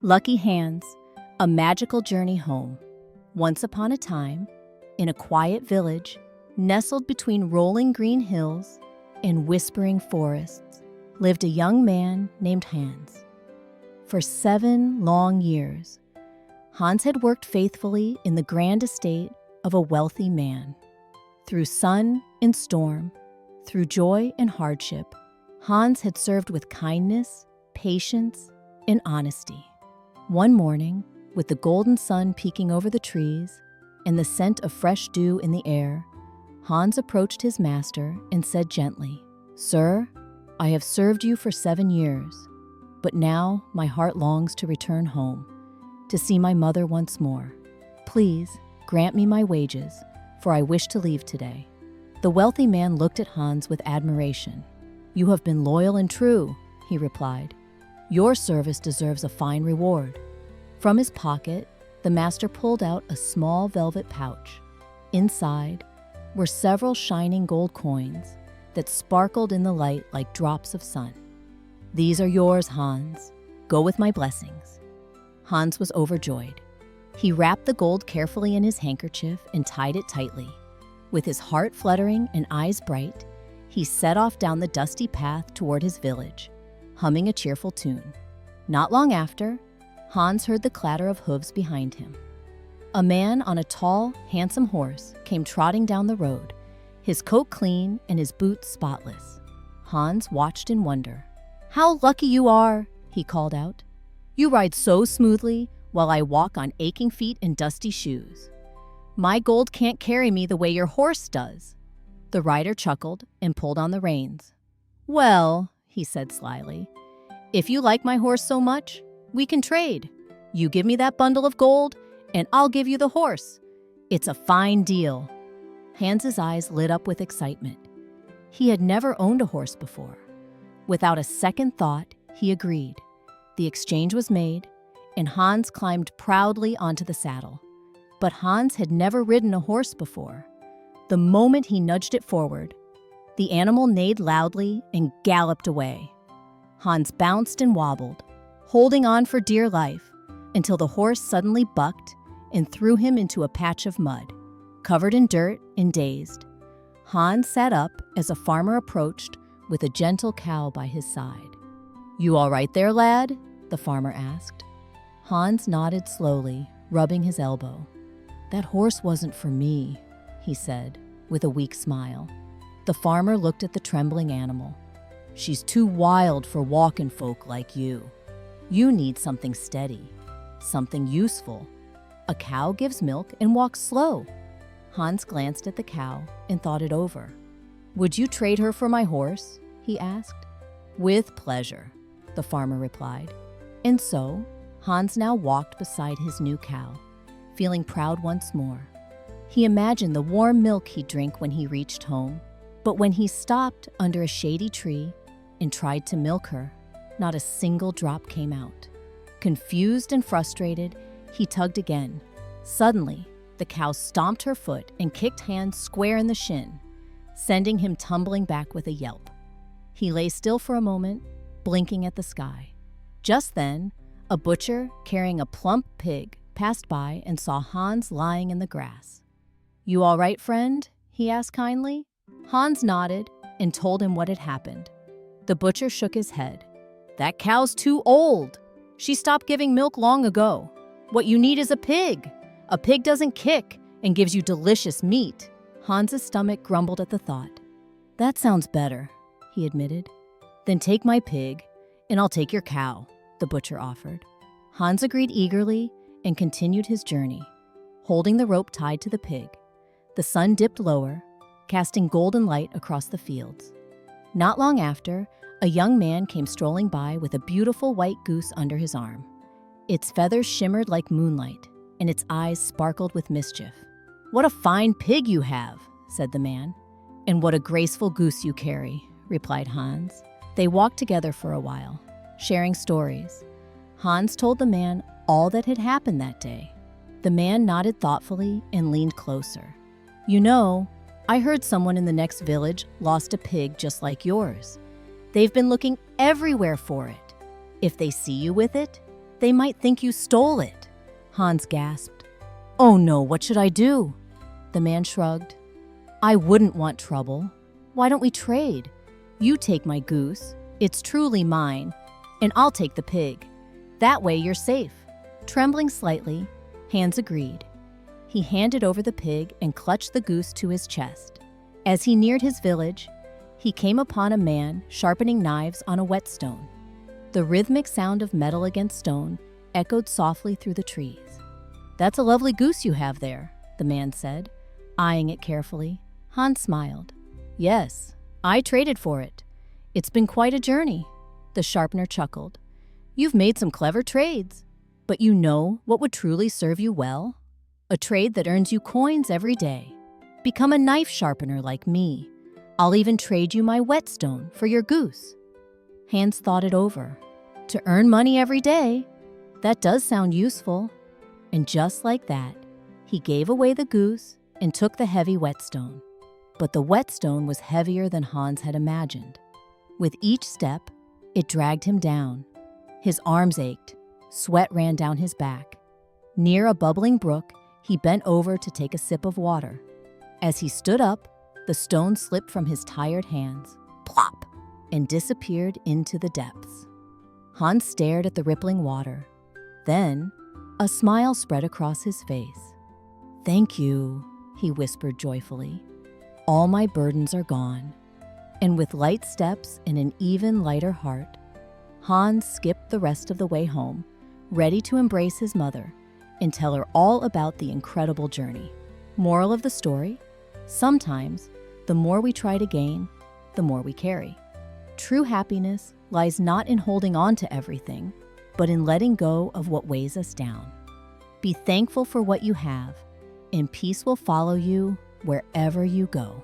Lucky Hands, a magical journey home. Once upon a time, in a quiet village, nestled between rolling green hills and whispering forests, lived a young man named Hans. For 7 long years, Hans had worked faithfully in the grand estate of a wealthy man. Through sun and storm, through joy and hardship, Hans had served with kindness, patience, and honesty. One morning, with the golden sun peeking over the trees and the scent of fresh dew in the air, Hans approached his master and said gently, "Sir, I have served you for 7 years, but now my heart longs to return home, to see my mother once more. Please grant me my wages, for I wish to leave today." The wealthy man looked at Hans with admiration. "You have been loyal and true," he replied. "Your service deserves a fine reward." From his pocket, the master pulled out a small velvet pouch. Inside were several shining gold coins that sparkled in the light like drops of sun. "These are yours, Hans. Go with my blessings." Hans was overjoyed. He wrapped the gold carefully in his handkerchief and tied it tightly. With his heart fluttering and eyes bright, he set off down the dusty path toward his village, humming a cheerful tune. Not long after, Hans heard the clatter of hooves behind him. A man on a tall, handsome horse came trotting down the road, his coat clean and his boots spotless. Hans watched in wonder. "How lucky you are," he called out. "You ride so smoothly while I walk on aching feet and dusty shoes. My gold can't carry me the way your horse does." The rider chuckled and pulled on the reins. "Well," he said slyly, "if you like my horse so much, we can trade. You give me that bundle of gold, and I'll give you the horse. It's a fine deal." Hans's eyes lit up with excitement. He had never owned a horse before. Without a second thought, he agreed. The exchange was made, and Hans climbed proudly onto the saddle. But Hans had never ridden a horse before. The moment he nudged it forward, the animal neighed loudly and galloped away. Hans bounced and wobbled, holding on for dear life, until the horse suddenly bucked and threw him into a patch of mud. Covered in dirt and dazed, Hans sat up as a farmer approached with a gentle cow by his side. "You all right there, lad?" the farmer asked. Hans nodded slowly, rubbing his elbow. "That horse wasn't for me," he said, with a weak smile. The farmer looked at the trembling animal. "She's too wild for walking folk like you. You need something steady, something useful. A cow gives milk and walks slow." Hans glanced at the cow and thought it over. "Would you trade her for my horse?" he asked. "With pleasure," the farmer replied. And so, Hans now walked beside his new cow, feeling proud once more. He imagined the warm milk he'd drink when he reached home. But when he stopped under a shady tree and tried to milk her, not a single drop came out. Confused and frustrated, he tugged again. Suddenly, the cow stomped her foot and kicked Hans square in the shin, sending him tumbling back with a yelp. He lay still for a moment, blinking at the sky. Just then, a butcher carrying a plump pig passed by and saw Hans lying in the grass. "You all right, friend?" he asked kindly. Hans nodded and told him what had happened. The butcher shook his head. "That cow's too old. She stopped giving milk long ago. What you need is a pig. A pig doesn't kick and gives you delicious meat." Hans's stomach grumbled at the thought. "That sounds better," he admitted. "Then take my pig, and I'll take your cow," the butcher offered. Hans agreed eagerly and continued his journey, holding the rope tied to the pig. The sun dipped lower, casting golden light across the fields. Not long after, a young man came strolling by with a beautiful white goose under his arm. Its feathers shimmered like moonlight, and its eyes sparkled with mischief. "What a fine pig you have," said the man. "And what a graceful goose you carry," replied Hans. They walked together for a while, sharing stories. Hans told the man all that had happened that day. The man nodded thoughtfully and leaned closer. "You know, I heard someone in the next village lost a pig just like yours. They've been looking everywhere for it. If they see you with it, They might think you stole it." Hans gasped. "Oh no, what should I do?" The man shrugged. "I wouldn't want trouble. Why don't we trade? You take my goose, it's truly mine, and I'll take the pig. That way you're safe." Trembling slightly, Hans agreed. He handed over the pig and clutched the goose to his chest. As he neared his village, he came upon a man sharpening knives on a whetstone. The rhythmic sound of metal against stone echoed softly through the trees. "That's a lovely goose you have there," the man said, eyeing it carefully. Hans smiled. "Yes, I traded for it. It's been quite a journey." The sharpener chuckled. "You've made some clever trades, but you know what would truly serve you well? A trade that earns you coins every day. Become a knife sharpener like me. I'll even trade you my whetstone for your goose." Hans thought it over. To earn money every day? That does sound useful. And just like that, he gave away the goose and took the heavy whetstone. But the whetstone was heavier than Hans had imagined. With each step, it dragged him down. His arms ached. Sweat ran down his back. Near a bubbling brook, he bent over to take a sip of water. As he stood up, the stone slipped from his tired hands, plop, and disappeared into the depths. Hans stared at the rippling water. Then, a smile spread across his face. "Thank you," he whispered joyfully. "All my burdens are gone." And with light steps and an even lighter heart, Hans skipped the rest of the way home, ready to embrace his mother and tell her all about the incredible journey. Moral of the story: sometimes, the more we try to gain, the more we carry. True happiness lies not in holding on to everything, but in letting go of what weighs us down. Be thankful for what you have, and peace will follow you wherever you go.